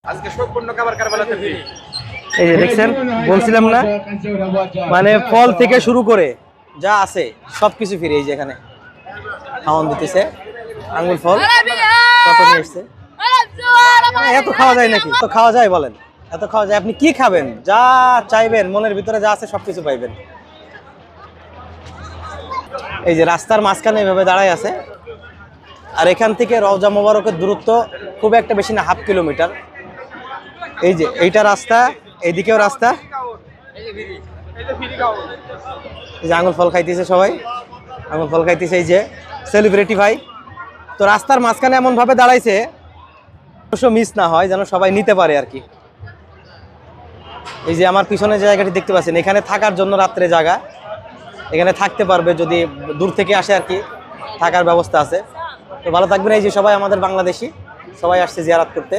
আজকে সম্পূর্ণ খাবার কারবালাতে ফ্রি। এই যে দেখছেন, বলছিলাম না, মানে ফল থেকে শুরু করে যা আছে সবকিছু ফ্রি। এই যে এখানে খাওয়ান দিতেছে, আঙ্গুর ফল কত নিয়ে এসছে। এত খাওয়া যায় নাকি? তো খাওয়া যায় বলেন, এত খাওয়া যায়? আপনি কি খাবেন? যা চাইবেন, মনের ভিতরে যা আছে সবকিছু পাইবেন। এই যে রাস্তার মাঝখানে এভাবে দাঁড়ায় আছে, আর এখান থেকে রওজা মোবারকের দূরত্ব খুব একটা বেশি না, 1/2 কিলোমিটার। এই যে এইটা রাস্তা, এইদিকেও রাস্তা। এই যে আঙুর ফল খাইতেছে সবাই, আঙুর ফল খাইতেছে এই যে সেলিব্রিটি ভাই। তো রাস্তার মাঝখানে এমন ভাবে দাঁড়াইছে অবশ্য মিস না হয়, যেন সবাই নিতে পারে আর কি। এই যে আমার পিছনে যে জায়গাটি দেখতে পাচ্ছেন, এখানে থাকার জন্য রাত্রে জায়গা, এখানে থাকতে পারবে যদি দূর থেকে আসে আর কি, থাকার ব্যবস্থা আছে। তো ভালো থাকবেন। এই যে সবাই আমাদের বাংলাদেশি, সবাই আসছে জিয়ারাত করতে।